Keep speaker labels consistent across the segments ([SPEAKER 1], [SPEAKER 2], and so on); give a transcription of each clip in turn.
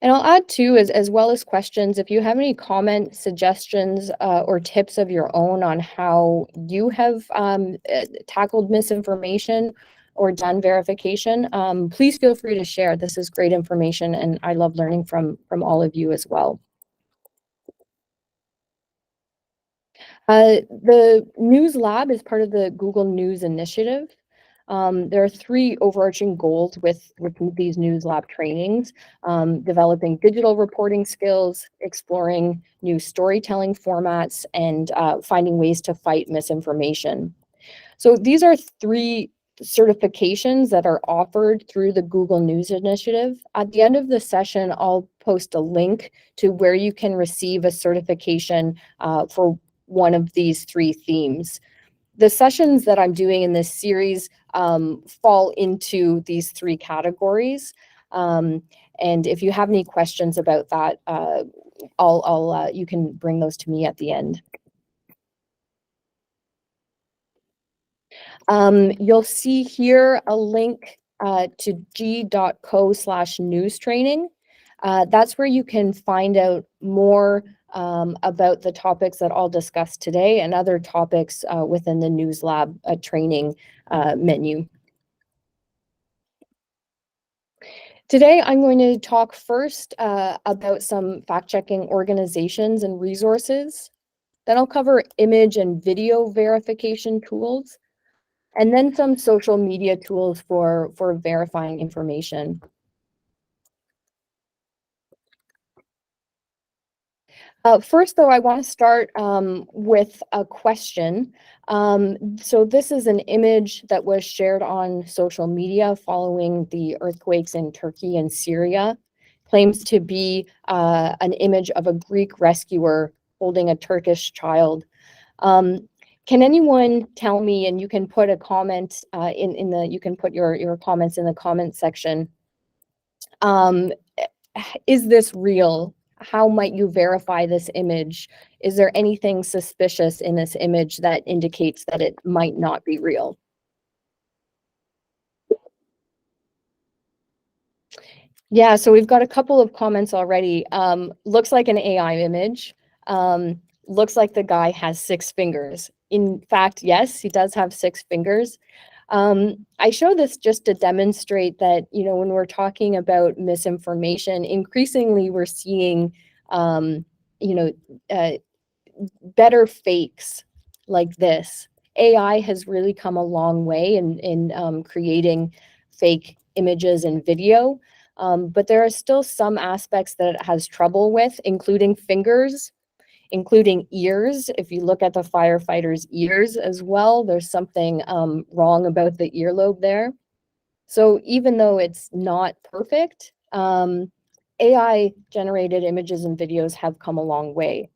[SPEAKER 1] And I'll add too, as well as questions, if you have any comments, suggestions, or tips of your own on how you have tackled misinformation or done verification, please feel free to share. This is great information, and I love learning from all of you as well. The News Lab is part of the Google News Initiative. There are three overarching goals with these News Lab trainings: developing digital reporting skills, exploring new storytelling formats, and finding ways to fight misinformation. So these are three certifications that are offered through the Google News Initiative. At the end of the session, I'll post a link to where you can receive a certification for one of these three themes. The sessions that I'm doing in this series fall into these three categories. And if you have any questions about that, you can bring those to me at the end. You'll see here a link to g.co/news training. That's where you can find out more about the topics that I'll discuss today and other topics within the News Lab training menu. Today, I'm going to talk first about some fact-checking organizations and resources. Then I'll cover image and video verification tools, and then some social media tools for verifying information. First, though, I want to start with a question. So this is an image that was shared on social media following the earthquakes in Turkey and Syria. Claims to be an image of a Greek rescuer holding a Turkish child. Can anyone tell me, and you can put a comment you can put your comments in the comment section. Is this real? How might you verify this image? Is there anything suspicious in this image that indicates that it might not be real? Yeah, so we've got a couple of comments already. Looks like an AI image. Looks like the guy has 6 fingers. In fact, yes, he does have 6 fingers. I show this just to demonstrate that, when we're talking about misinformation, increasingly we're seeing, better fakes like this. AI has really come a long way in creating fake images and video, but there are still some aspects that it has trouble with, including fingers, including ears. If you look at the firefighter's ears as well, there's something wrong about the earlobe there. So even though it's not perfect, AI generated images and videos have come a long way.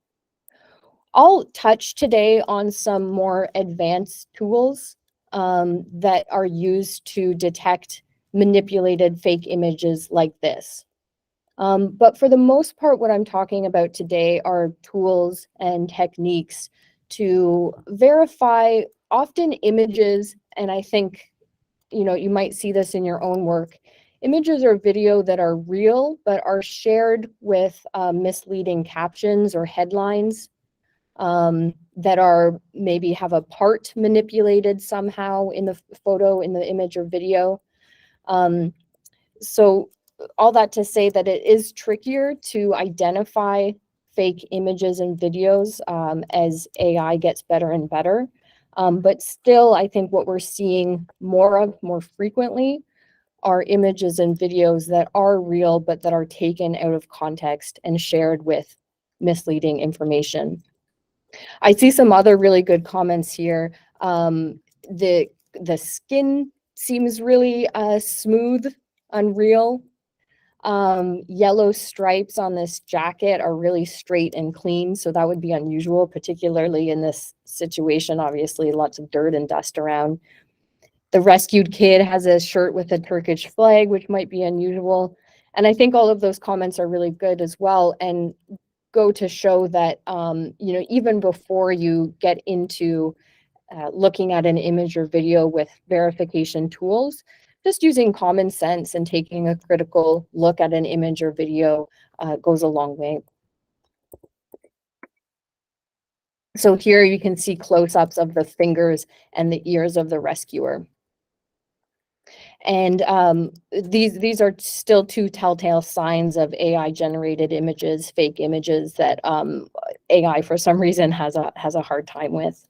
[SPEAKER 1] I'll touch today on some more advanced tools that are used to detect manipulated fake images like this. But for the most part, what I'm talking about today are tools and techniques to verify often images, and I think, you might see this in your own work, images or video that are real, but are shared with misleading captions or headlines that are maybe have a part manipulated somehow in the photo, in the image or video. So all that to say that it is trickier to identify fake images and videos as AI gets better and better. But still, I think what we're seeing more frequently are images and videos that are real, but that are taken out of context and shared with misleading information. I see some other really good comments here. The skin seems really smooth, unreal. Yellow stripes on this jacket are really straight and clean, so that would be unusual, particularly in this situation. Obviously, lots of dirt and dust around. The rescued kid has a shirt with a Turkish flag, which might be unusual. And I think all of those comments are really good as well, and go to show that, even before you get into looking at an image or video with verification tools, just using common sense and taking a critical look at an image or video goes a long way. So here you can see close-ups of the fingers and the ears of the rescuer. And these are still two telltale signs of AI-generated images, fake images that AI for some reason has a hard time with.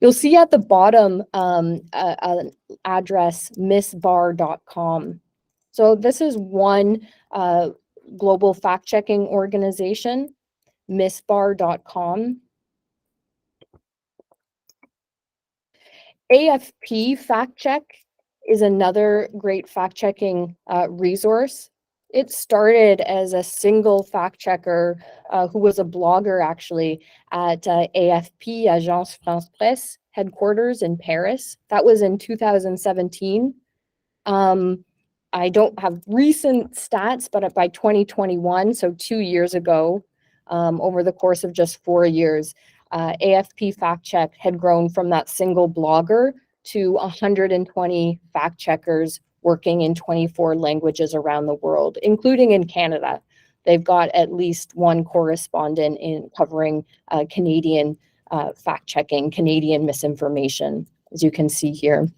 [SPEAKER 1] You'll see at the bottom an address, missbar.com. So this is one global fact-checking organization, missbar.com. AFP Fact Check is another great fact-checking resource. It started as a single fact checker who was a blogger actually at AFP, Agence France Presse, headquarters in Paris. That was in 2017. I don't have recent stats, but by 2021, so 2 years ago, over the course of just 4 years, AFP Fact Check had grown from that single blogger to 120 fact checkers working in 24 languages around the world, including in Canada. They've got at least one correspondent in covering Canadian fact checking, Canadian misinformation, as you can see here.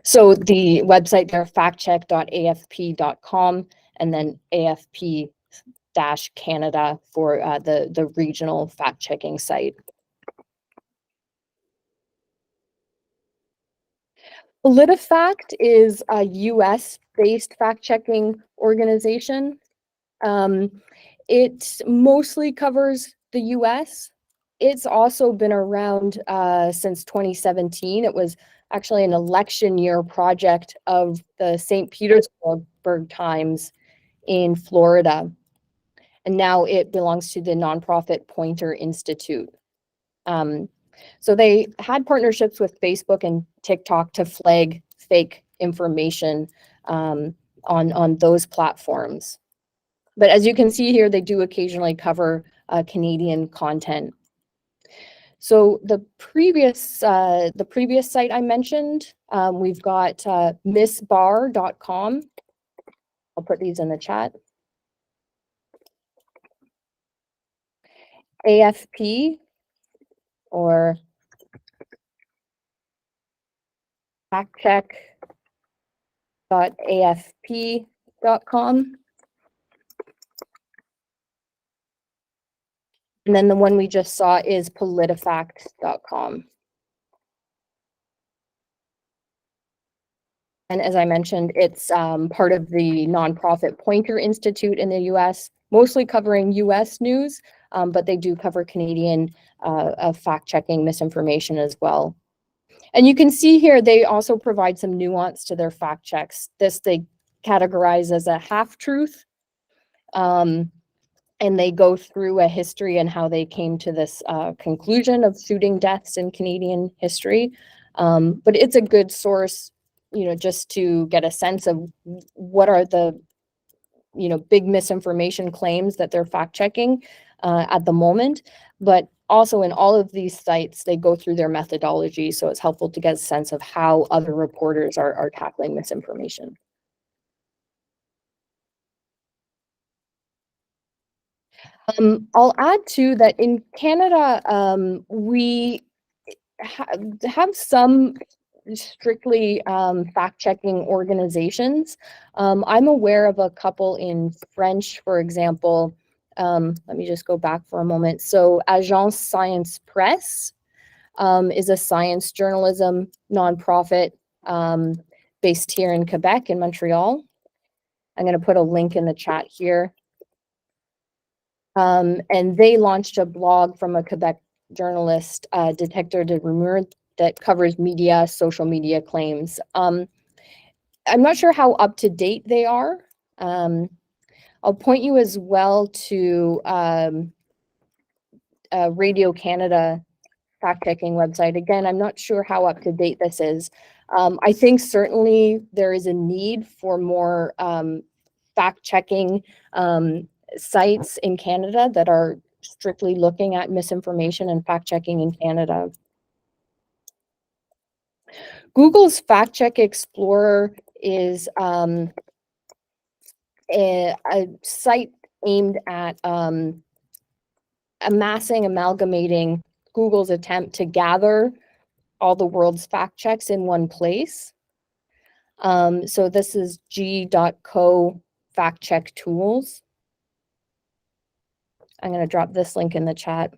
[SPEAKER 1] So the website there, factcheck.afp.com, and then AFP-Canada for the regional fact-checking site. PolitiFact is a US-based fact-checking organization. It mostly covers the US. It's also been around since 2017. It was actually an election year project of the St. Petersburg Times in Florida. And now it belongs to the nonprofit Poynter Institute. So they had partnerships with Facebook and TikTok to flag fake information on those platforms. But as you can see here, they do occasionally cover Canadian content. So the previous site I mentioned, we've got missbar.com. I'll put these in the chat. AFP, or factcheck.afp.com. And then the one we just saw is politifact.com. And as I mentioned, it's part of the nonprofit Poynter Institute in the US, mostly covering US news, but they do cover Canadian fact-checking misinformation as well. And you can see here, they also provide some nuance to their fact checks. This they categorize as a half-truth, and they go through a history and how they came to this conclusion of shooting deaths in Canadian history. But it's a good source, just to get a sense of what are the, big misinformation claims that they're fact checking at the moment. But also in all of these sites, they go through their methodology. So it's helpful to get a sense of how other reporters are tackling misinformation. I'll add too that in Canada, we have some strictly fact-checking organizations. I'm aware of a couple in French, for example. Let me just go back for a moment. So Agence Science Presse is a science journalism nonprofit based here in Quebec, in Montreal. I'm going to put a link in the chat here. And they launched a blog from a Quebec journalist, Detector de Rumeur, that covers media, social media claims. I'm not sure how up to date they are. I'll point you as well to Radio Canada fact-checking website. Again, I'm not sure how up to date this is. I think certainly there is a need for more fact-checking sites in Canada that are strictly looking at misinformation and fact-checking in Canada. Google's Fact Check Explorer is a site aimed at amalgamating Google's attempt to gather all the world's fact checks in one place. So this is g.co fact check tools. I'm going to drop this link in the chat.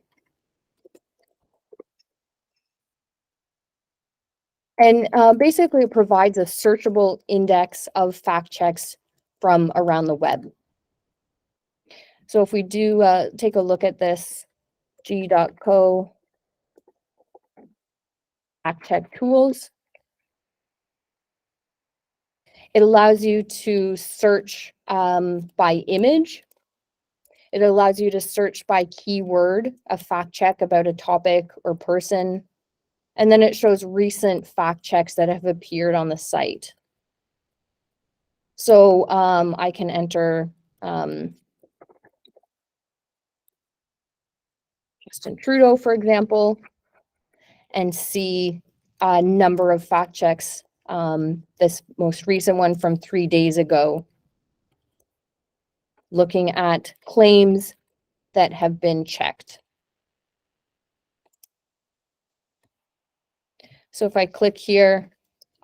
[SPEAKER 1] And basically it provides a searchable index of fact checks from around the web. So if we do take a look at this, g.co fact check tools, it allows you to search by image. It allows you to search by keyword, a fact check about a topic or person. And then it shows recent fact checks that have appeared on the site. So I can enter Justin Trudeau, for example, and see a number of fact checks. This most recent one from 3 days ago, looking at claims that have been checked. So if I click here,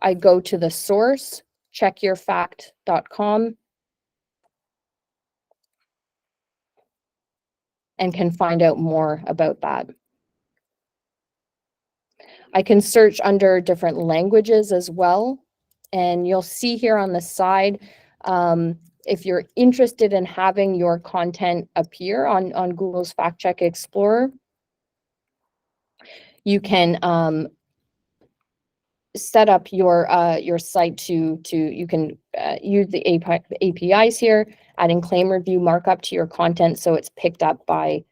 [SPEAKER 1] I go to the source, checkyourfact.com, and can find out more about that. I can search under different languages as well. And you'll see here on the side, if you're interested in having your content appear on Google's Fact Check Explorer, you can set up your site to you can use the APIs here, adding claim review markup to your content so it's picked up by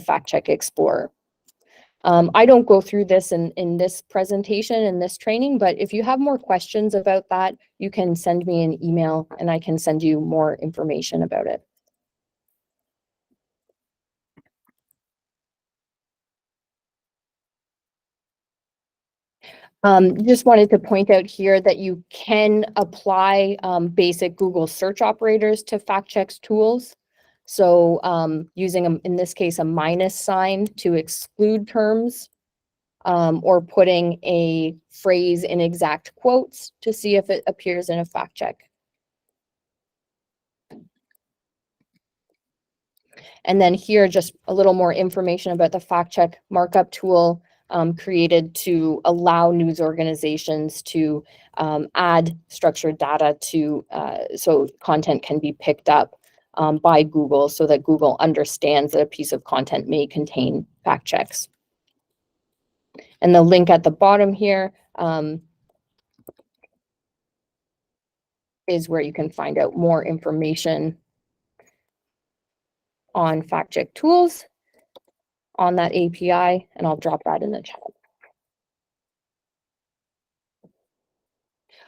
[SPEAKER 1] Fact Check Explorer. I don't go through this in this presentation, in this training, but if you have more questions about that, you can send me an email and I can send you more information about it. Just wanted to point out here that you can apply basic Google search operators to fact checks tools. So using, in this case, a minus sign to exclude terms, or putting a phrase in exact quotes to see if it appears in a fact check. And then here, just a little more information about the fact check markup tool created to allow news organizations to add structured data to so content can be picked up by Google so that Google understands that a piece of content may contain fact checks. And the link at the bottom here is where you can find out more information on fact check tools on that API, and I'll drop that in the chat.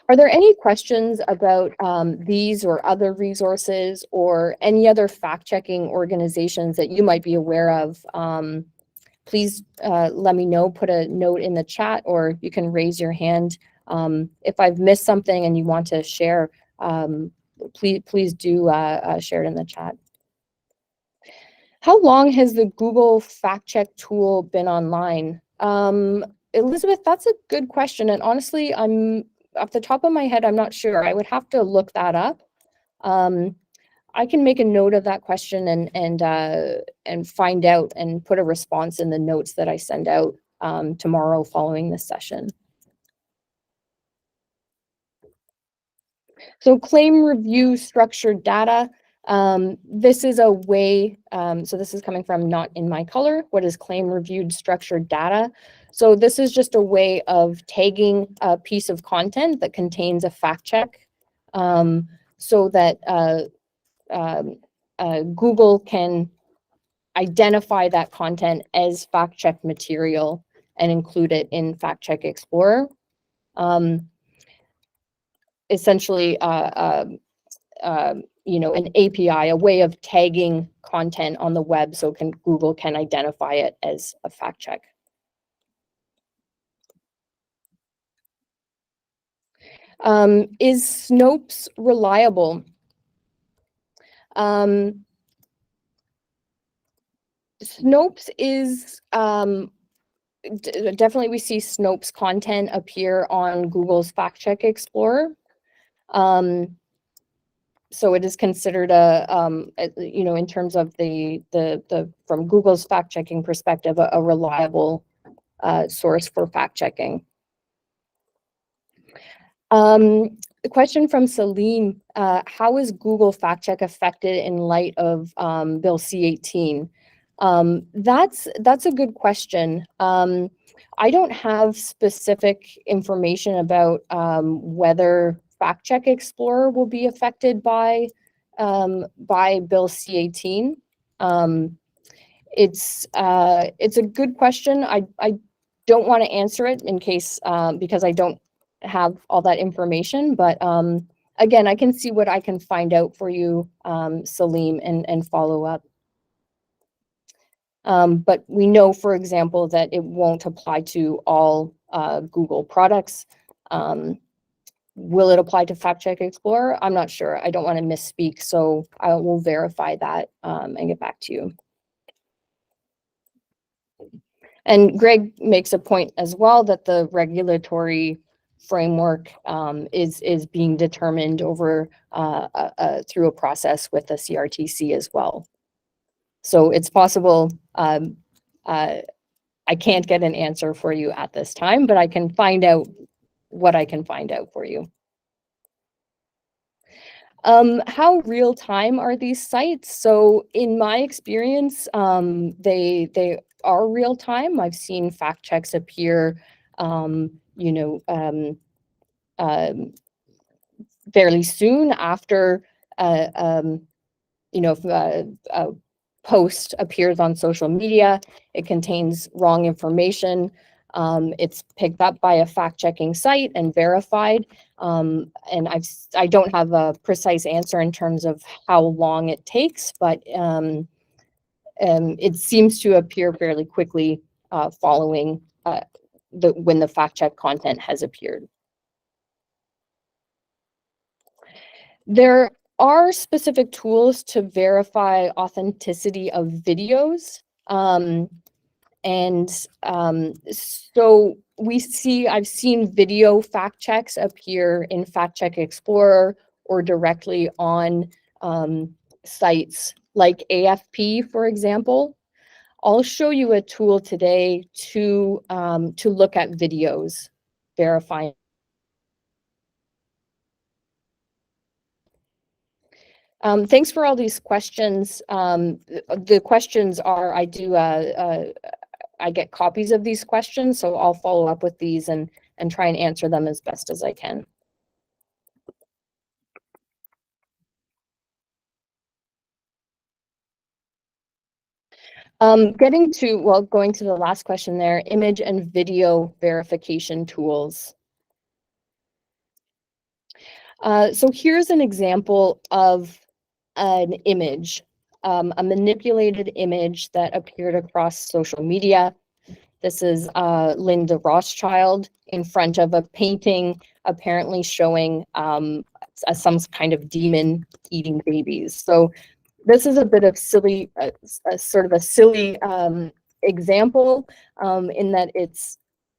[SPEAKER 1] Are there any questions about these or other resources or any other fact-checking organizations that you might be aware of? Please let me know, put a note in the chat, or you can raise your hand. If I've missed something and you want to share, please do share it in the chat. How long has the Google fact check tool been online? Elizabeth, that's a good question. And honestly, I'm off the top of my head, I'm not sure. I would have to look that up. I can make a note of that question and find out and put a response in the notes that I send out tomorrow following this session. So claim review structured data. This is a way, so this is coming from Not In My Color. What is claim reviewed structured data? So this is just a way of tagging a piece of content that contains a fact check so that Google can identify that content as fact check material and include it in Fact Check Explorer. Essentially, you know, an API, a way of tagging content on the web so Google can identify it as a fact check. Is Snopes reliable? Snopes is definitely, we see Snopes content appear on Google's Fact Check Explorer. So it is considered in terms of the from Google's fact checking perspective, a reliable source for fact checking. The question from Celine, how is Google fact check affected in light of Bill C-18? That's a good question. I don't have specific information about whether Fact Check Explorer will be affected by Bill C-18. It's a good question. I don't want to answer it in case because I don't have all that information, but again, I can see what I can find out for you, Salim, and follow up. But we know, for example, that it won't apply to all Google products. Will it apply to Fact Check Explorer? I'm not sure. I don't want to misspeak, so I will verify that and get back to you. And Greg makes a point as well that the regulatory framework is being determined over through a process with the CRTC as well. So it's possible. I can't get an answer for you at this time, but I can find out what I can find out for you. How real time are these sites? So in my experience, they are real time. I've seen fact checks appear, fairly soon after, if a post appears on social media, it contains wrong information. It's picked up by a fact-checking site and verified. And I don't have a precise answer in terms of how long it takes, but it seems to appear fairly quickly following when the fact-check content has appeared. There are specific tools to verify authenticity of videos. So I've seen video fact checks appear in Fact Check Explorer or directly on sites like AFP, for example. I'll show you a tool today to look at videos verifying. Thanks for all these questions. The questions are, I get copies of these questions, so I'll follow up with these and try and answer them as best as I can. Going to the last question there, image and video verification tools. So here's an example of an image, a manipulated image that appeared across social media. This is Linda Rothschild in front of a painting apparently showing some kind of demon eating babies. So this is a bit of silly, sort of a silly example in that it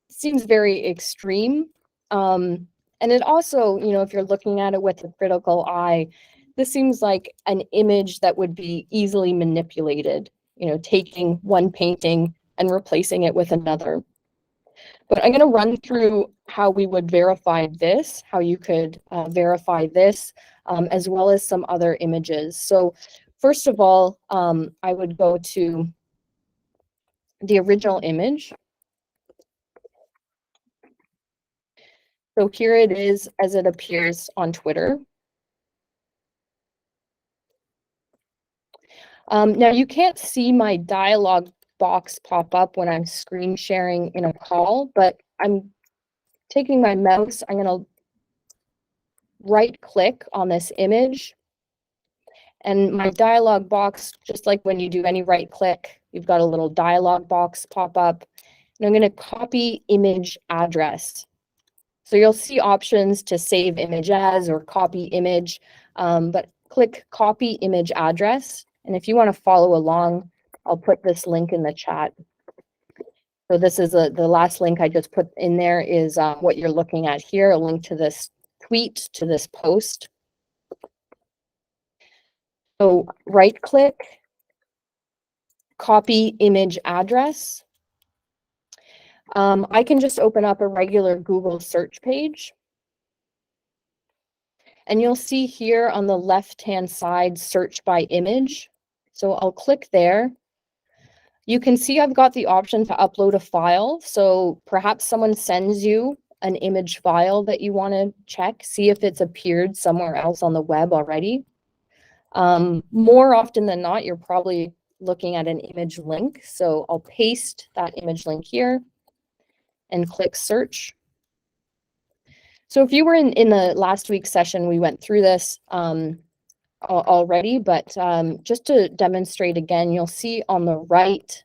[SPEAKER 1] seems very extreme. And it also, if you're looking at it with a critical eye, this seems like an image that would be easily manipulated, taking one painting and replacing it with another. But I'm going to run through how we would verify this, how you could verify this, as well as some other images. So first of all, I would go to the original image. So here it is as it appears on Twitter. Now you can't see my dialog box pop up when I'm screen sharing in a call, but I'm taking my mouse, I'm going to right click on this image, and my dialog box, just like when you do any right click, you've got a little dialog box pop up, and I'm going to copy image address. So you'll see options to save image as or copy image, but click copy image address. And if you want to follow along, I'll put this link in the chat. So this is the last link I just put in there is what you're looking at here, a link to this tweet, to this post. So right click, copy image address. I can just open up a regular Google search page. And you'll see here on the left-hand side, search by image. So I'll click there. You can see I've got the option to upload a file. So perhaps someone sends you an image file that you want to check, see if it's appeared somewhere else on the web already. More often than not, you're probably looking at an image link. So I'll paste that image link here and click search. So if you were in the last week's session, we went through this already, but just to demonstrate again, you'll see on the right,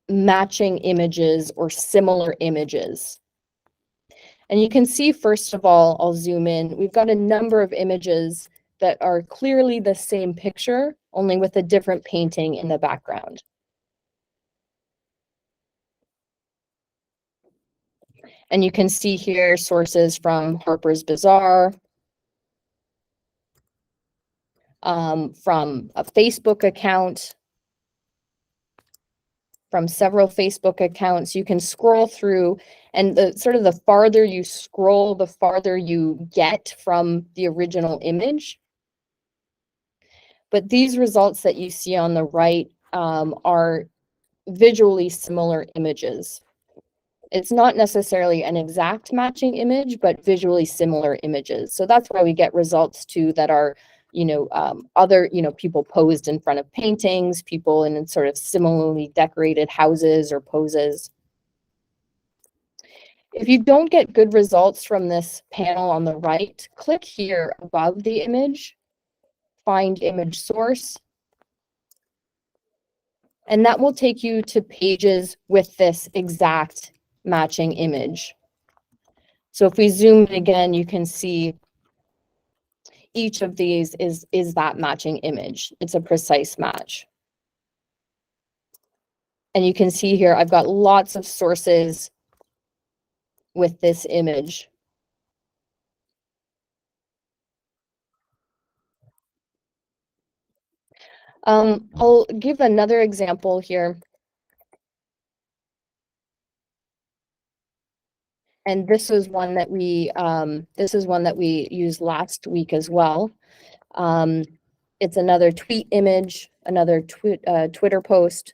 [SPEAKER 1] matching images or similar images. And you can see, first of all, I'll zoom in, we've got a number of images that are clearly the same picture, only with a different painting in the background. And you can see here sources from Harper's Bazaar, from a Facebook account, from several Facebook accounts. You can scroll through, and the farther you scroll, the farther you get from the original image. But these results that you see on the right are visually similar images. It's not necessarily an exact matching image, but visually similar images. So that's why we get results too that are, other, people posed in front of paintings, people in sort of similarly decorated houses or poses. If you don't get good results from this panel on the right, click here above the image, find image source, and that will take you to pages with this exact matching image. So if we zoom in again, you can see each of these is that matching image. It's a precise match. And you can see here, I've got lots of sources with this image. I'll give another example here. And this is one that we used last week as well. It's another tweet image, another Twitter post.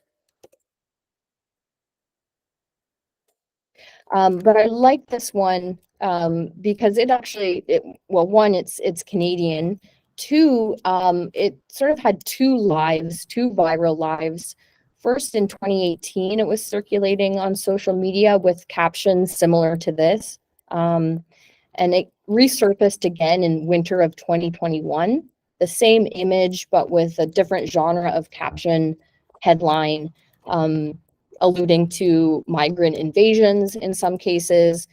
[SPEAKER 1] But I like this one because it actually, one, it's Canadian. Two, it sort of had two viral lives. First, in 2018, it was circulating on social media with captions similar to this. And it resurfaced again in winter of 2021. The same image, but with a different genre of caption, headline, alluding to migrant invasions in some cases,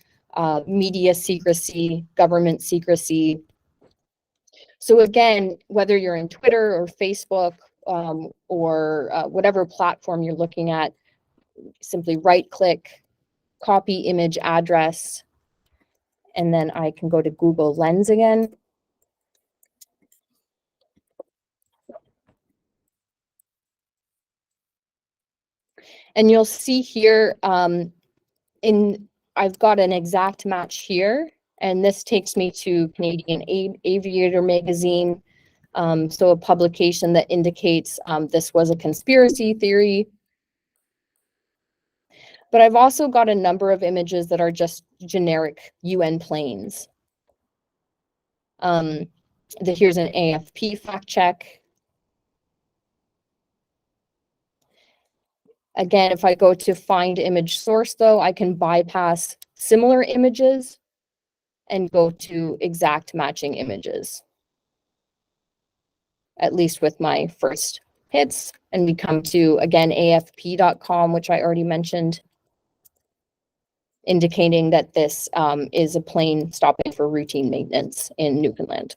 [SPEAKER 1] media secrecy, government secrecy. So again, whether you're in Twitter or Facebook or whatever platform you're looking at, simply right-click, copy image address, and then I can go to Google Lens again. And you'll see here, I've got an exact match here, and this takes me to Canadian Aviator magazine. So a publication that indicates this was a conspiracy theory. But I've also got a number of images that are just generic UN planes. Here's an AFP fact check. Again, if I go to find image source, though, I can bypass similar images and go to exact matching images, at least with my first hits. And we come to, again, afp.com, which I already mentioned. indicating that this is a plane stopping for routine maintenance in Newfoundland,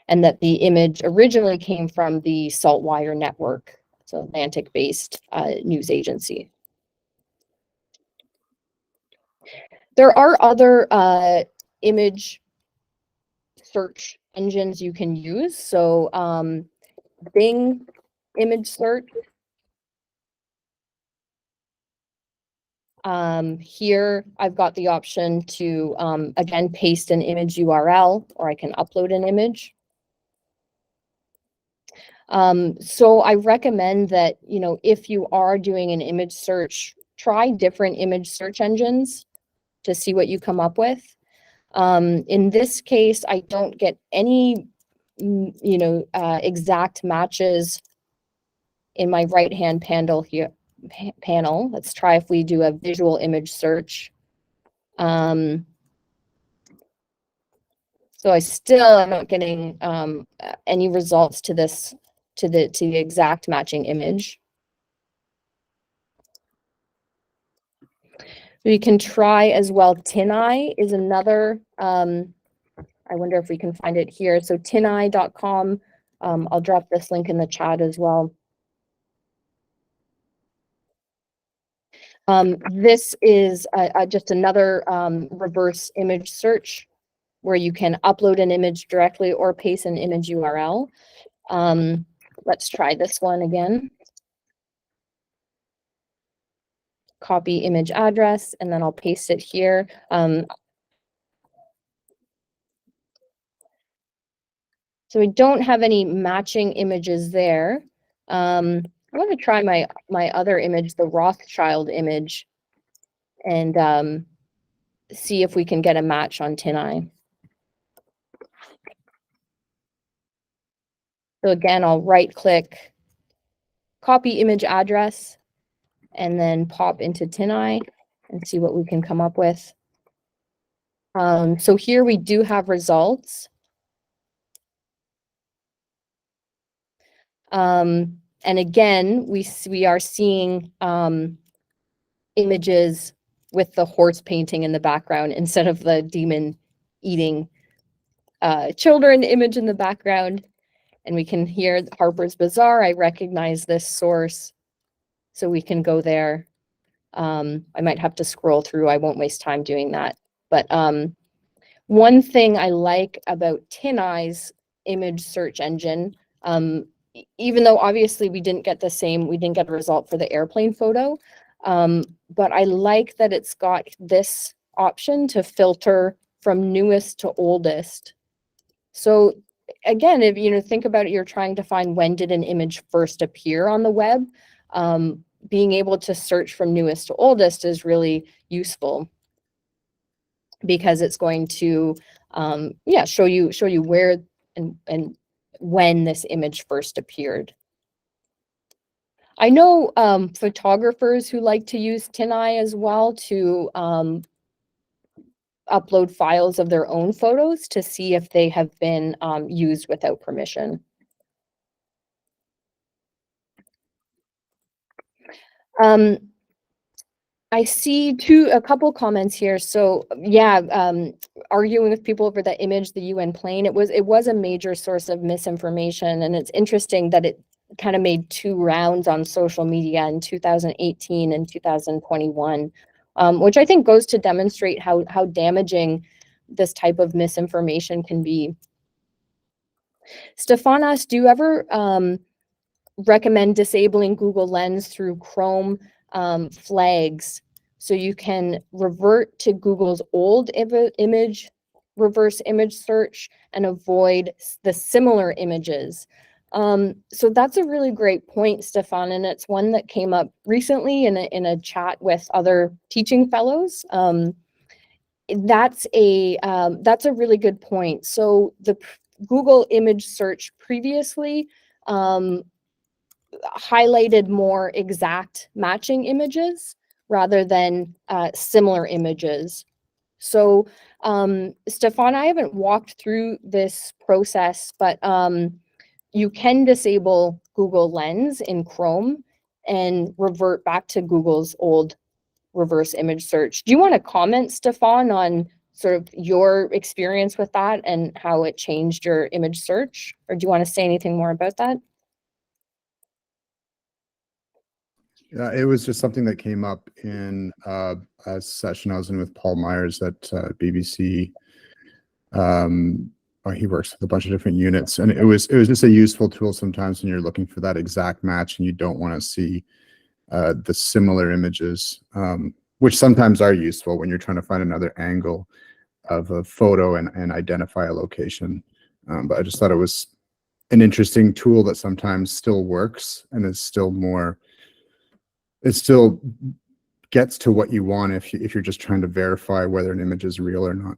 [SPEAKER 1] and that the image originally came from the Saltwire Network, so Atlantic-based news agency. There are other image search engines you can use. So Bing image search. Here I've got the option to, again, paste an image URL, or I can upload an image. So I recommend that, you know, if you are doing an image search, try different image search engines to see what you come up with. In this case, I don't get any, you know, exact matches in my right-hand panel here. Let's try if we do a visual image search. So I still am not getting any results to this, to the exact matching image. We can try as well. TinEye is another, I wonder if we can find it here. So tineye.com, I'll drop this link in the chat as well. This is just another reverse image search where you can upload an image directly or paste an image URL. Let's try this one again. Copy image address, and then I'll paste it here. So we don't have any matching images there. I want to try my other image, the Rothschild image, and see if we can get a match on TinEye. So again, I'll right click, copy image address, and then pop into TinEye and see what we can come up with. So here we do have results. And again, we are seeing images with the horse painting in the background instead of the demon eating children image in the background. And we can hear Harper's Bazaar. I recognize this source, so we can go there. I might have to scroll through. I won't waste time doing that. But one thing I like about TinEye's image search engine, even though obviously we didn't get a result for the airplane photo, but I like that it's got this option to filter from newest to oldest. So again, if you think about it, you're trying to find when did an image first appear on the web. Being able to search from newest to oldest is really useful, because it's going to show you where and when this image first appeared. I know photographers who like to use TinEye as well to upload files of their own photos to see if they have been used without permission. I see a couple comments here. So yeah, arguing with people over the image, the UN plane, it was a major source of misinformation. And it's interesting that it kind of made two rounds on social media in 2018 and 2021, which I think goes to demonstrate how damaging this type of misinformation can be. Stefan asked, do you ever recommend disabling Google Lens through Chrome flags, so you can revert to Google's old image, reverse image search, and avoid the similar images? So that's a really great point, Stefan, and it's one that came up recently in a chat with other teaching fellows. That's a really good point. So the Google image search previously highlighted more exact matching images rather than similar images. So Stefan, I haven't walked through this process, but you can disable Google Lens in Chrome and revert back to Google's old reverse image search. Do you want to comment, Stefan, on sort of your experience with that and how it changed your image search? Or do you want to say anything more about that?
[SPEAKER 2] Yeah, it was just something that came up in a session I was in with Paul Myers at BBC. He works with a bunch of different units, and it was just a useful tool sometimes when you're looking for that exact match and you don't want to see the similar images, which sometimes are useful when you're trying to find another angle of a photo and identify a location. But I just thought it was an interesting tool that sometimes still works and is still more. It still gets to what you want if you're just trying to verify whether an image is real or not.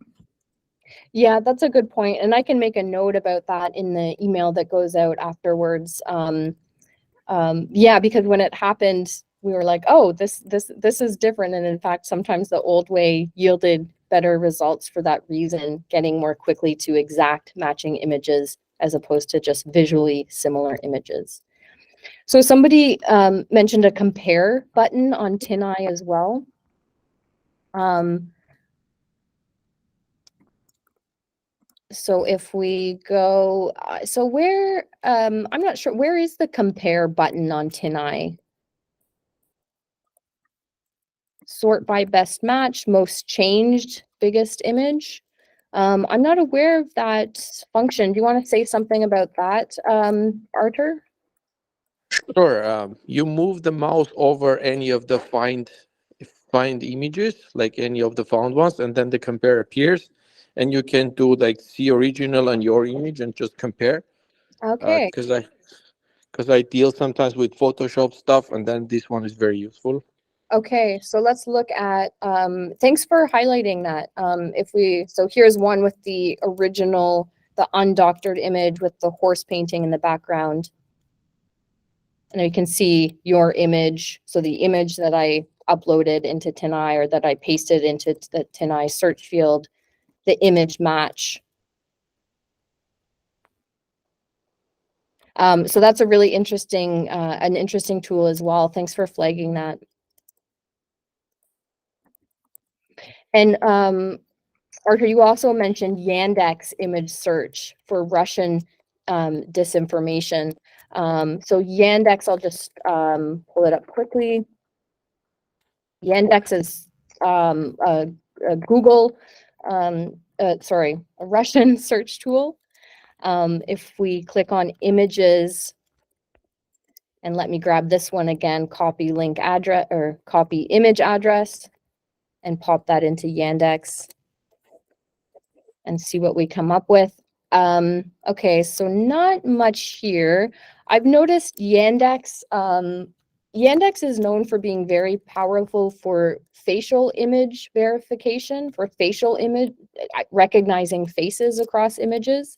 [SPEAKER 1] Yeah, that's a good point. And I can make a note about that in the email that goes out afterwards. Yeah, because when it happened, we were like, oh, this is different. And in fact, sometimes the old way yielded better results for that reason, getting more quickly to exact matching images as opposed to just visually similar images. So somebody mentioned a compare button on TinEye as well. So if we go, so where, I'm not sure, where is the compare button on TinEye? Sort by best match, most changed, biggest image. I'm not aware of that function. Do you want to say something about that, Arthur?
[SPEAKER 3] Sure. You move the mouse over any of the find images, like any of the found ones, and then the compare appears, and you can do like see original and your image and just compare.
[SPEAKER 1] Okay.
[SPEAKER 3] Because I deal sometimes with Photoshop stuff, and then this one is very useful.
[SPEAKER 1] Okay, so let's look at, thanks for highlighting that. So here's one with the original, the undoctored image with the horse painting in the background. And you can see your image. So the image that I uploaded into TinEye or that I pasted into the TinEye search field, the image match. So that's a really interesting, an interesting tool as well. Thanks for flagging that. And Arthur, you also mentioned Yandex image search for Russian disinformation. So Yandex, I'll just pull it up quickly. Yandex is a Google, sorry, a Russian search tool. If we click on images, and let me grab this one again, copy link address or copy image address and pop that into Yandex and see what we come up with. Okay, so not much here. I've noticed Yandex, Yandex is known for being very powerful for facial image verification, for facial image, recognizing faces across images.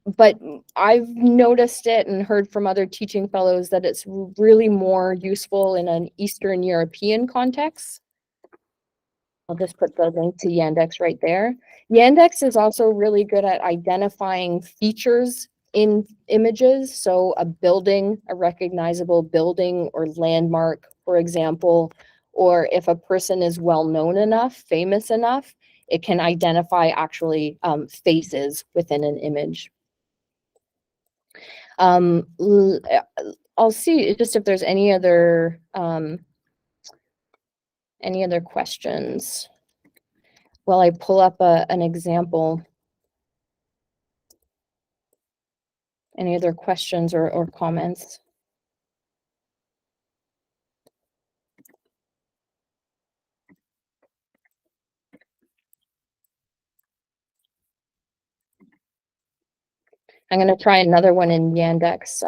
[SPEAKER 1] But I've noticed it and heard from other teaching fellows that it's really more useful in an Eastern European context. I'll just put the link to Yandex right there. Yandex is also really good at identifying features in images. So a building, a recognizable building or landmark, for example, or if a person is well known enough, famous enough, it can identify actually faces within an image. I'll see just if there's any other questions while I pull up an example. Any other questions or comments? I'm going to try another one in Yandex.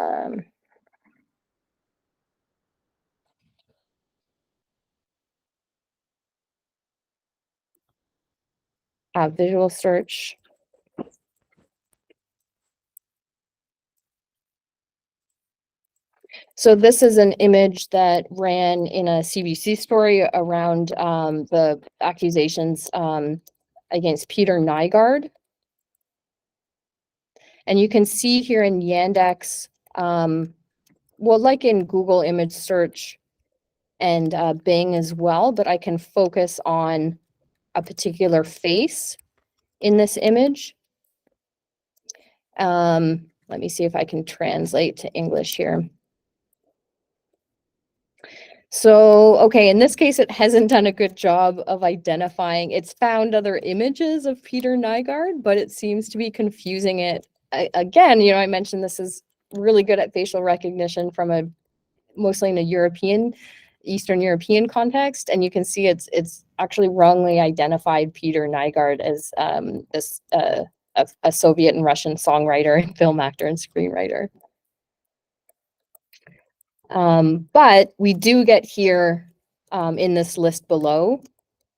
[SPEAKER 1] Visual search. So this is an image that ran in a CBC story around the accusations against Peter Nygaard. And you can see here in Yandex, well, like in Google image search, and Bing as well, but I can focus on a particular face in this image. Let me see if I can translate to English here. So, okay, in this case, it hasn't done a good job of identifying. It's found other images of Peter Nygard, but it seems to be confusing it. Again, you know, I mentioned this is really good at facial recognition from a mostly in a European, Eastern European context, and you can see it's actually wrongly identified Peter Nygard as a Soviet and Russian songwriter and film actor and screenwriter. But we do get here in this list below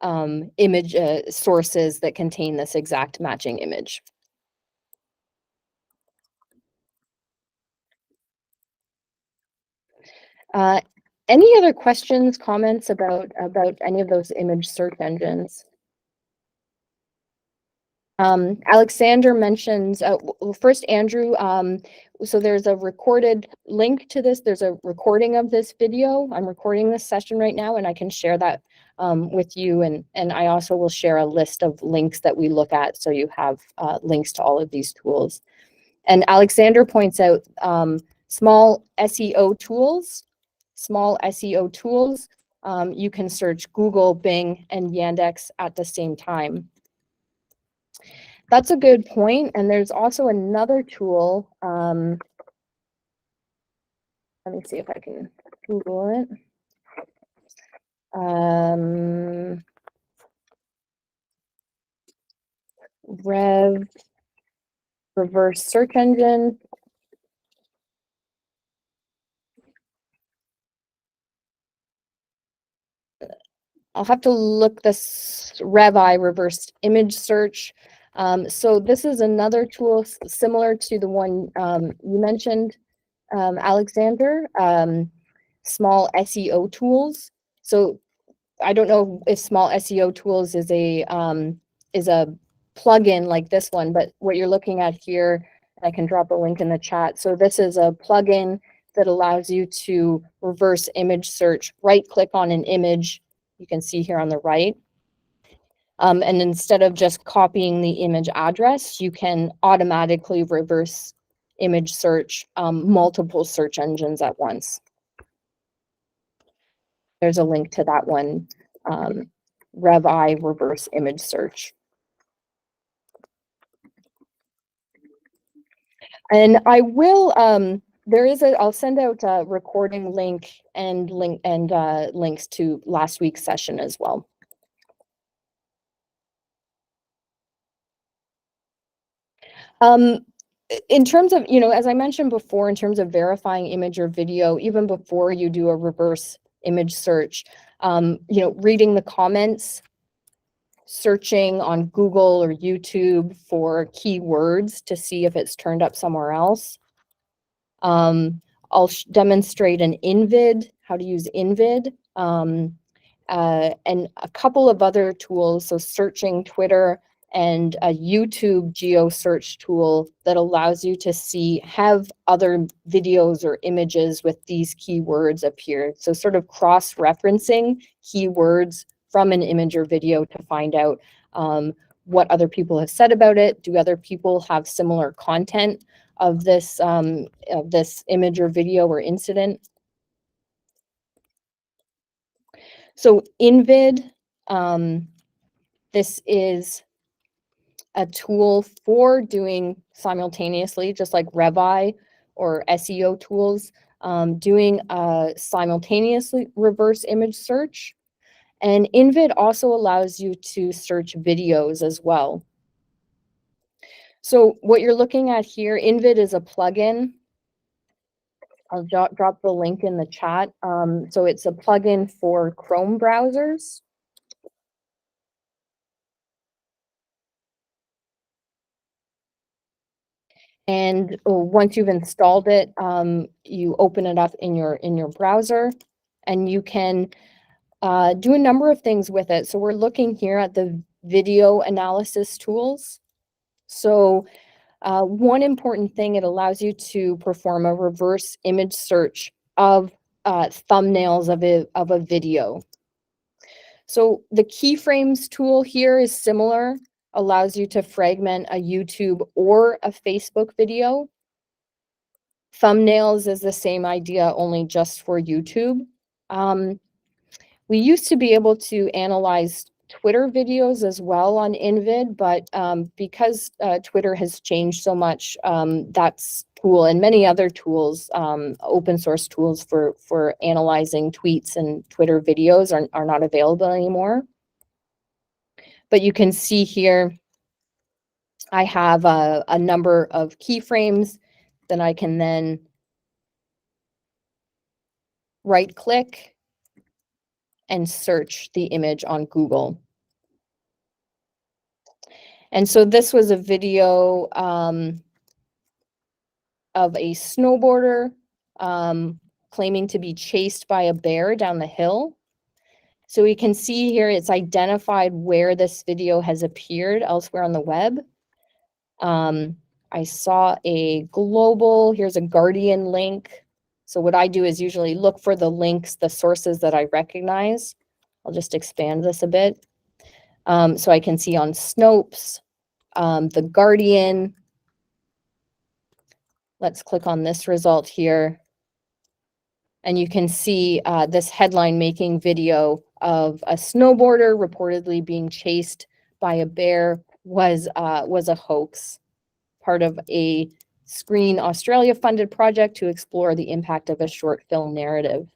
[SPEAKER 1] image sources that contain this exact matching image. Any other questions, comments about any of those image search engines? Alexander mentions, well, first, Andrew, so there's a recorded link to this. There's a recording of this video. I'm recording this session right now, and I can share that with you. And I also will share a list of links that we look at, so you have links to all of these tools. And Alexander points out small SEO tools. You can search Google, Bing, and Yandex at the same time. That's a good point. And there's also another tool. Let me see if I can Google it. Reverse search engine. I'll have to look this RevEye, reverse image search. So this is another tool similar to the one you mentioned, Alexander, small SEO tools. So I don't know if small SEO tools is a plugin like this one, but what you're looking at here, I can drop a link in the chat. So this is a plugin that allows you to reverse image search, right click on an image. You can see here on the right. And instead of just copying the image address, you can automatically reverse image search multiple search engines at once. There's a link to that one, RevEye reverse image search. And I will, I'll send out a recording link and links to last week's session as well. In terms of, you know, as I mentioned before, in terms of verifying image or video, even before you do a reverse image search, you know, reading the comments, searching on Google or YouTube for keywords to see if it's turned up somewhere else. I'll demonstrate an InVid, how to use InVid, and a couple of other tools. So searching Twitter and a YouTube geo search tool that allows you to have other videos or images with these keywords appear. So sort of cross-referencing keywords from an image or video to find out what other people have said about it. Do other people have similar content of this image or video or incident? So InVid, this is a tool for doing simultaneously, just like RevEye or SEO tools, doing a simultaneously reverse image search. And InVid also allows you to search videos as well. So what you're looking at here, InVid is a plugin. I'll drop the link in the chat. So it's a plugin for Chrome browsers. And once you've installed it, you open it up in your browser, and you can do a number of things with it. So we're looking here at the video analysis tools. So one important thing, it allows you to perform a reverse image search of thumbnails of a video. So the keyframes tool here is similar, allows you to fragment a YouTube or a Facebook video. Thumbnails is the same idea, only just for YouTube. We used to be able to analyze Twitter videos as well on InVid, but because Twitter has changed so much, that's tool and many other tools, open source tools for analyzing tweets and Twitter videos are not available anymore. But you can see here, I have a number of keyframes that I can then right click and search the image on Google. And so this was a video of a snowboarder claiming to be chased by a bear down the hill. So we can see here it's identified where this video has appeared elsewhere on the web. I saw a global, here's a Guardian link. So what I do is usually look for the links, the sources that I recognize. I'll just expand this a bit. So I can see on Snopes, the Guardian. Let's click on this result here. And you can see this headline making video of a snowboarder reportedly being chased by a bear was a hoax, part of a Screen Australia funded project to explore the impact of a short film narrative.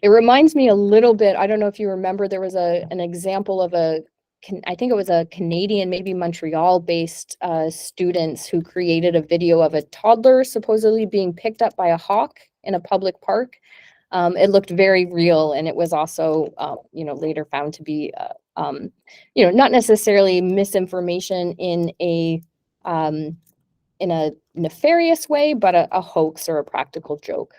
[SPEAKER 1] It reminds me a little bit, I don't know if you remember, there was an example of I think it was a Canadian, maybe Montreal-based students who created a video of a toddler supposedly being picked up by a hawk in a public park. It looked very real, and it was also, later found to be, not necessarily misinformation in a nefarious way, but a hoax or a practical joke.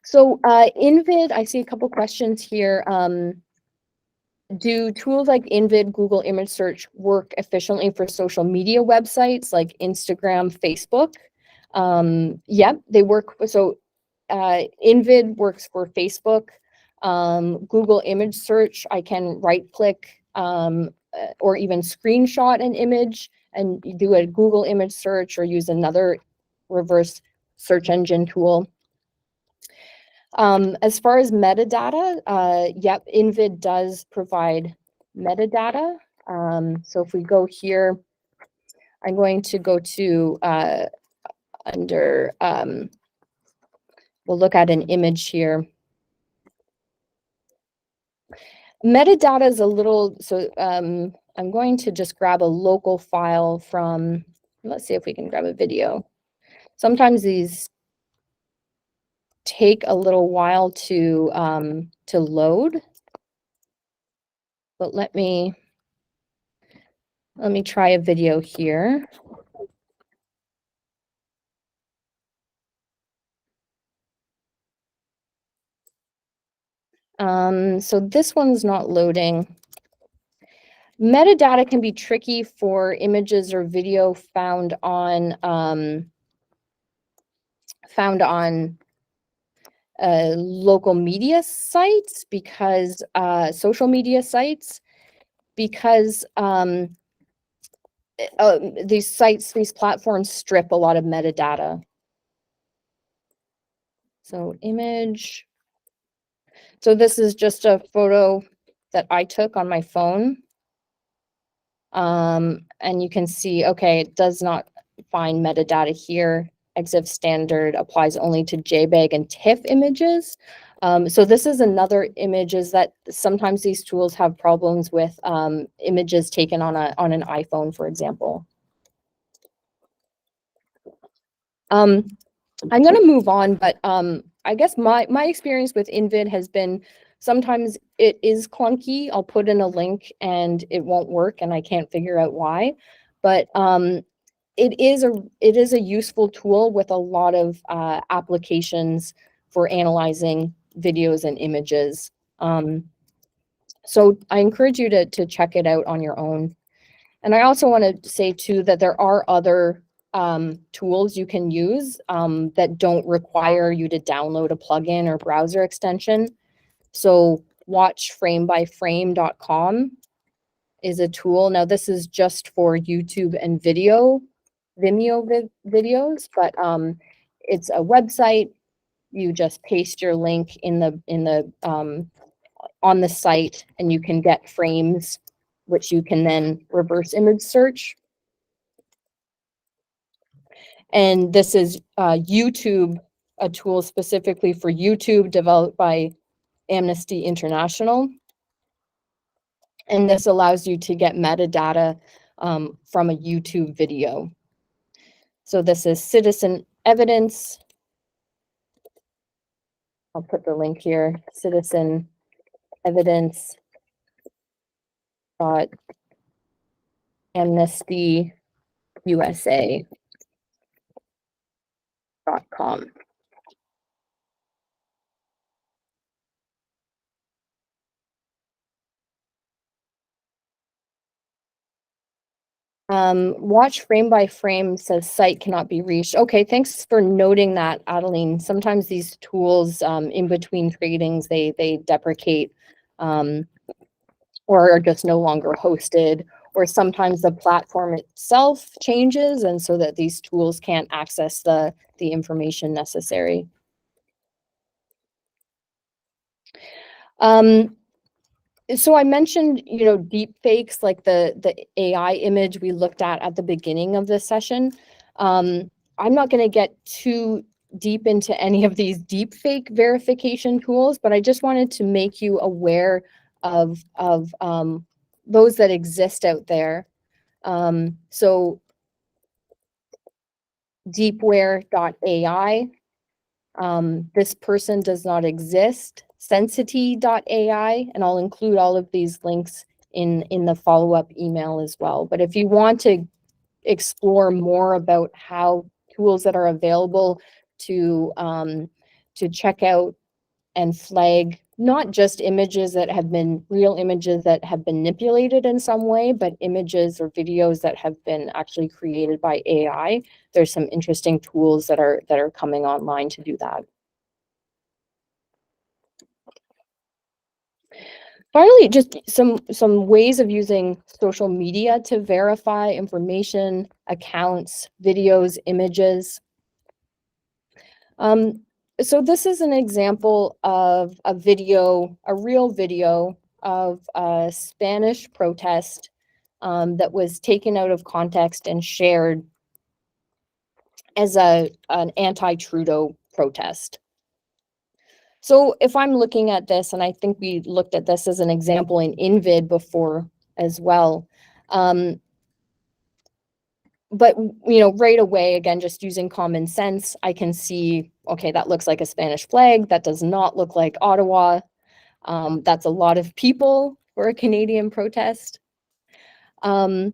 [SPEAKER 1] So InVid, I see a couple questions here. Do tools like InVid, Google Image Search work efficiently for social media websites like Instagram, Facebook? Yeah, they work. So InVid works for Facebook. Google Image Search, I can right click or even screenshot an image and do a Google image search or use another reverse search engine tool. As far as metadata, yep, InVid does provide metadata. So if we go here, I'm going to go to under, we'll look at an image here. Metadata is a little, so I'm going to just grab a local file from, let's see if we can grab a video. Sometimes these take a little while to load, but let me try a video here. So this one's not loading. Metadata can be tricky for images or video found on local media sites, because social media sites, because these platforms strip a lot of metadata. So image. So this is just a photo that I took on my phone. And you can see, okay, it does not find metadata here. EXIF standard applies only to JPEG and TIFF images. So this is another image, is that sometimes these tools have problems with images taken on an iPhone, for example. I'm going to move on, but I guess my experience with InVid has been sometimes it is clunky. I'll put in a link and it won't work, and I can't figure out why. But it is a useful tool with a lot of applications for analyzing videos and images. So I encourage you to check it out on your own. And I also want to say too that there are other tools you can use that don't require you to download a plugin or browser extension. So watchframebywframe.com is a tool. Now this is just for YouTube and Vimeo videos, but it's a website. You just paste your link in the on the site, and you can get frames, which you can then reverse image search. And this is YouTube, a tool specifically for YouTube developed by Amnesty International. And this allows you to get metadata from a YouTube video. So this is citizen evidence. I'll put the link here, citizen evidence dot amnestyusa.com. Watch frame by frame says site cannot be reached. Okay, thanks for noting that, Adeline. Sometimes these tools in between tradings, they deprecate or are just no longer hosted, or sometimes the platform itself changes, and so that these tools can't access the information necessary. So I mentioned, deep fakes, like the AI image we looked at the beginning of this session. I'm not going to get too deep into any of these deep fake verification tools, but I just wanted to make you aware of those that exist out there. So deepware.ai, this person does not exist. Sensity.ai, and I'll include all of these links in the follow-up email as well. But if you want to explore more about how tools that are available to check out and flag not just images that have been real images that have been manipulated in some way, but images or videos that have been actually created by AI, there's some interesting tools that are coming online to do that. Finally, just some ways of using social media to verify information, accounts, videos, images. So this is an example of a video, a real video of a Spanish protest that was taken out of context and shared as an anti-Trudeau protest. So if I'm looking at this, and I think we looked at this as an example in InVid before as well, but right away, again, just using common sense, I can see, okay, that looks like a Spanish flag. That does not look like Ottawa. That's a lot of people for a Canadian protest. But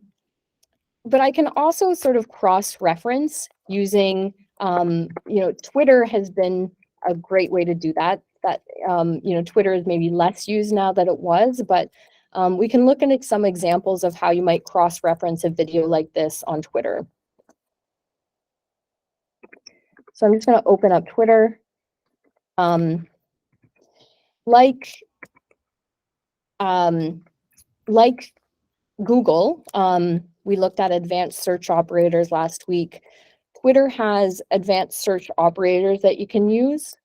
[SPEAKER 1] I can also sort of cross-reference using, Twitter has been a great way to do that. Twitter is maybe less used now than it was, but we can look at some examples of how you might cross-reference a video like this on Twitter. So I'm just going to open up Twitter. Like Google, we looked at advanced search operators last week. Twitter has advanced search operators that you can use.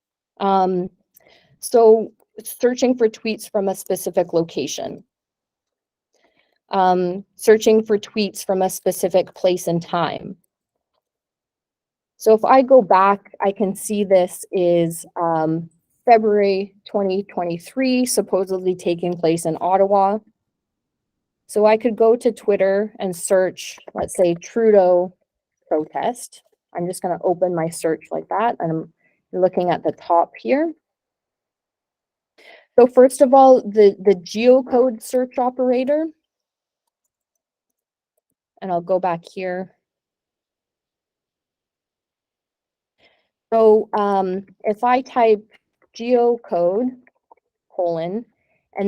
[SPEAKER 1] So searching for tweets from a specific location. Searching for tweets from a specific place and time. So if I go back, I can see this is February 2023, supposedly taking place in Ottawa. So I could go to Twitter and search, let's say, Trudeau protest. I'm just going to open my search like that, and I'm looking at the top here. So first of all, the geocode search operator, and I'll go back here. So if I type geocode, and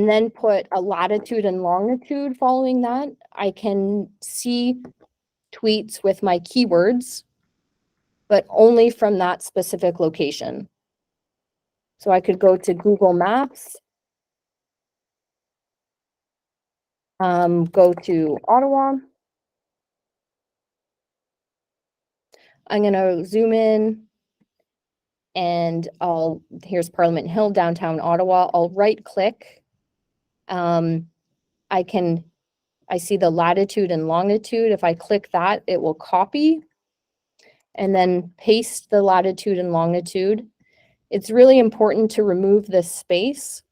[SPEAKER 1] then put a latitude and longitude following that, I can see tweets with my keywords, but only from that specific location. So I could go to Google Maps, go to Ottawa. I'm going to zoom in and here's Parliament Hill, downtown Ottawa. I'll right click. I see the latitude and longitude. If I click that, it will copy and then paste the latitude and longitude. It's really important to remove this space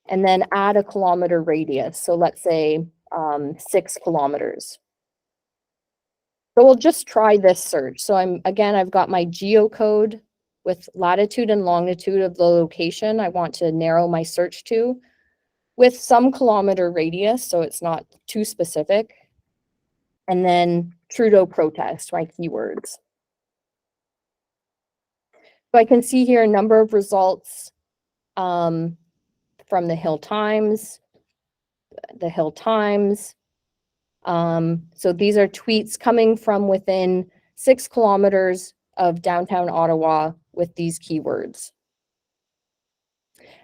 [SPEAKER 1] and then add a kilometer radius. So let's say 6 kilometers. So we'll just try this search. So I've got my geocode with latitude and longitude of the location I want to narrow my search to with some kilometer radius, so it's not too specific. And then Trudeau protest, my keywords. So I can see here a number of results from the Hill Times, So these are tweets coming from within 6 kilometers of downtown Ottawa with these keywords.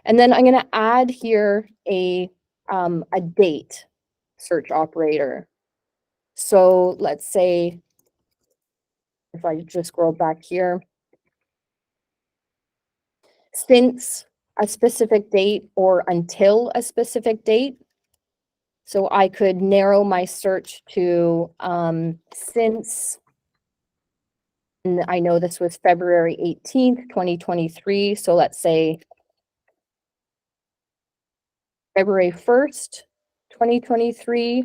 [SPEAKER 1] And then I'm going to add here a date search operator. So let's say if I just scroll back here, since a specific date or until a specific date. So I could narrow my search to since, and I know this was February 18th, 2023. So let's say February 1st, 2023,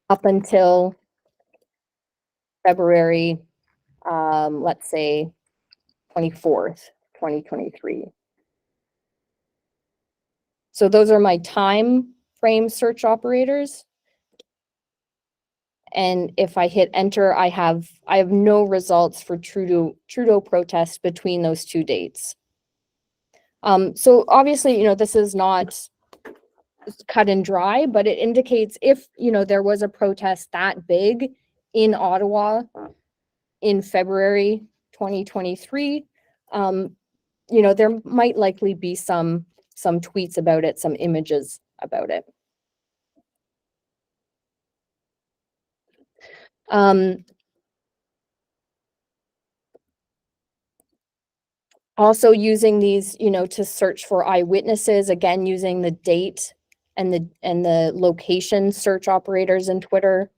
[SPEAKER 1] up until February, let's say 24th, 2023. So those are my time frame search operators. And if I hit enter, I have no results for Trudeau protests between those two dates. So obviously, this is not cut and dry, but it indicates if, there was a protest that big in Ottawa in February 2023, there might likely be some tweets about it, some images about it. Also using these, to search for eyewitnesses, again, using the date and the location search operators in Twitter.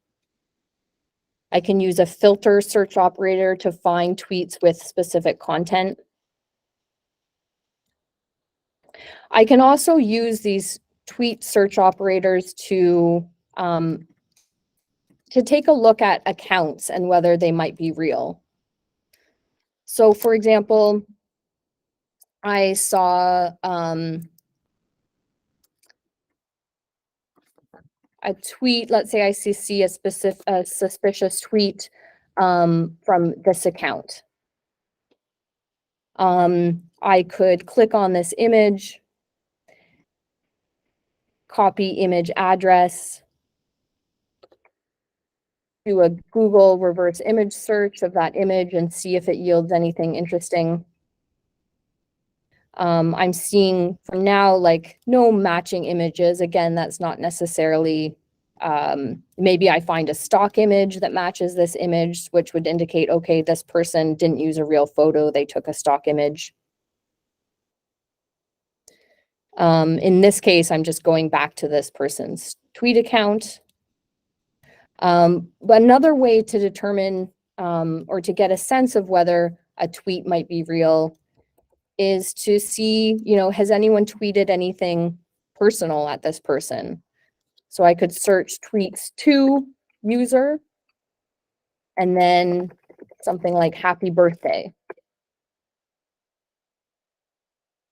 [SPEAKER 1] I can use a filter search operator to find tweets with specific content. I can also use these tweet search operators to take a look at accounts and whether they might be real. So for example, I saw a tweet, let's say I see a suspicious tweet from this account. I could click on this image, copy image address, do a Google reverse image search of that image and see if it yields anything interesting. I'm seeing from now like no matching images. Again, that's not necessarily, maybe I find a stock image that matches this image, which would indicate, okay, this person didn't use a real photo, they took a stock image. In this case, I'm just going back to this person's tweet account. But another way to determine or to get a sense of whether a tweet might be real is to see, has anyone tweeted anything personal at this person? So I could search tweets to user and then something like happy birthday.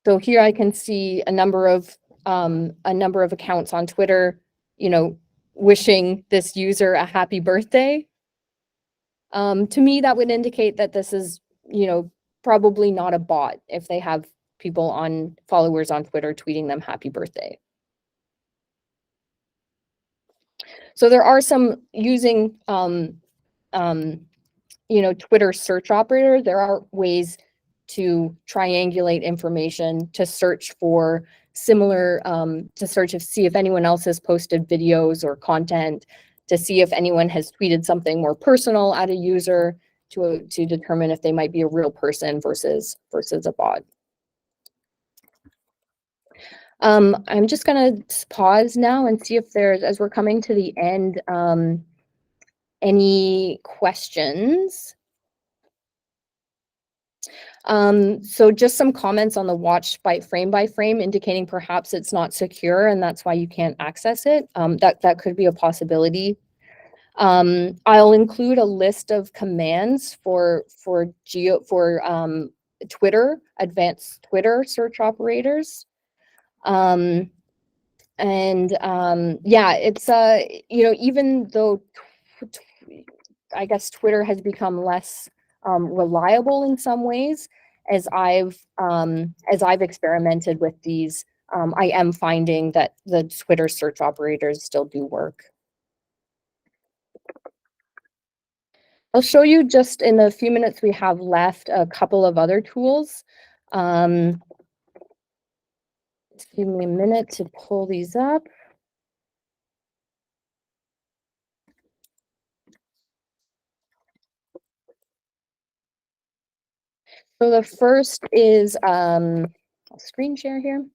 [SPEAKER 1] So here I can see a number of accounts on Twitter, wishing this user a happy birthday. To me, that would indicate that this is, probably not a bot if they have followers on Twitter tweeting them happy birthday. So there are some using, Twitter search operator. There are ways to triangulate information to search for similar, to search to see if anyone else has posted videos or content, to see if anyone has tweeted something more personal at a user, to determine if they might be a real person versus a bot. I'm just gonna pause now and see if there's, as we're coming to the end, any questions. So just some comments on the watch by frame, indicating perhaps it's not secure and that's why you can't access it. That could be a possibility. I'll include a list of commands for Twitter, advanced Twitter search operators. Yeah, it's even though I guess Twitter has become less reliable in some ways, as I've experimented with these, I am finding that the Twitter search operators still do work. I'll show you just in the few minutes we have left a couple of other tools. Just give me a minute to pull these up. So the first is, I'll screen share here.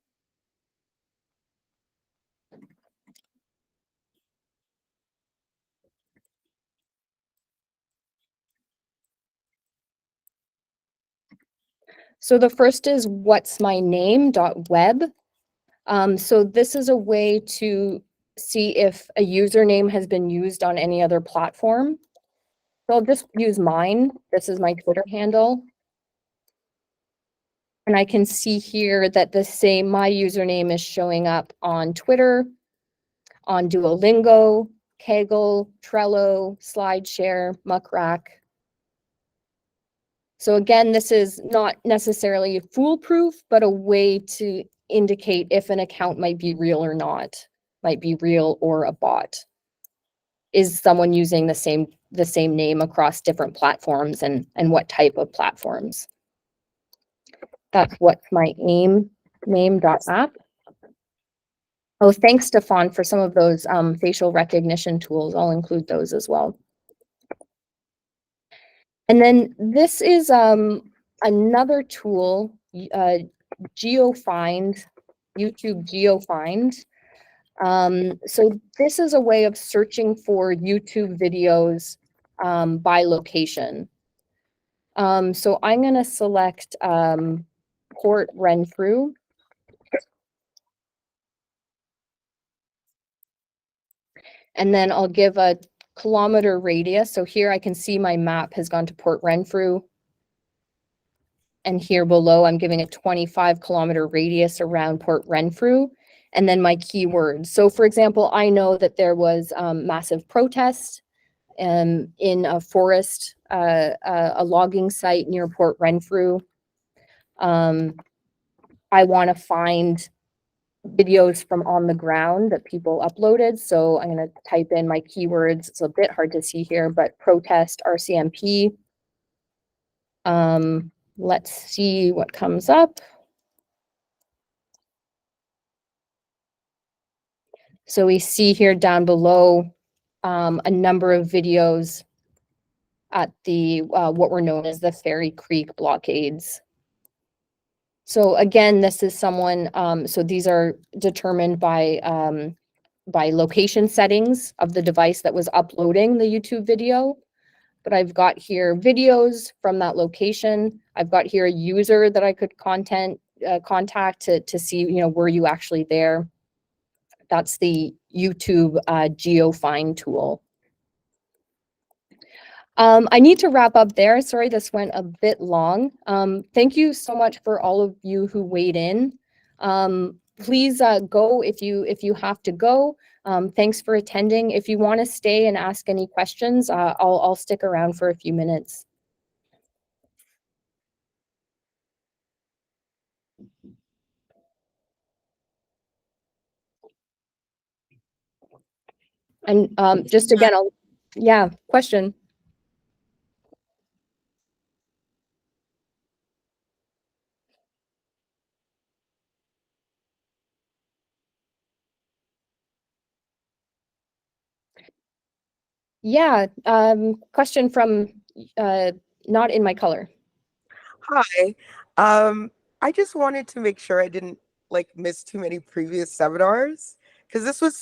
[SPEAKER 1] So the first is what's my name.web. So this is a way to see if a username has been used on any other platform. So I'll just use mine. This is my Twitter handle. And I can see here that my username is showing up on Twitter, on Duolingo, Kaggle, Trello, SlideShare, Muckrack. So again, this is not necessarily foolproof, but a way to indicate if an account might be real or not, might be real or a bot. Is someone using the same name across different platforms, and what type of platforms? That's what's my name.app. Oh, thanks, Stefan, for some of those facial recognition tools. I'll include those as well. And then this is another tool, GeoFind, YouTube GeoFind. So this is a way of searching for YouTube videos by location. So I'm going to select Port Renfrew. And then I'll give a kilometer radius. So here I can see my map has gone to Port Renfrew. And here below, I'm giving a 25-kilometer radius around Port Renfrew, and then my keywords. So for example, I know that there was massive protests in a forest, a logging site near Port Renfrew. I want to find videos from on the ground that people uploaded. So I'm going to type in my keywords. It's a bit hard to see here, but protest RCMP. Let's see what comes up. So we see here down below a number of videos at the what were known as the Ferry Creek blockades. So again, this is someone, so these are determined by location settings of the device that was uploading the YouTube video. But I've got here videos from that location. I've got here a user that I could contact to see, were you actually there? That's the YouTube GeoFind tool. I need to wrap up there. Sorry, this went a bit long. Thank you so much for all of you who weighed in. Please go if you have to go. Thanks for attending. If you want to stay and ask any questions, I'll stick around for a few minutes. And just again, yeah, question. Yeah, question from not in my color.
[SPEAKER 4] Hi. I just wanted to make sure I didn't like miss too many previous seminars because this was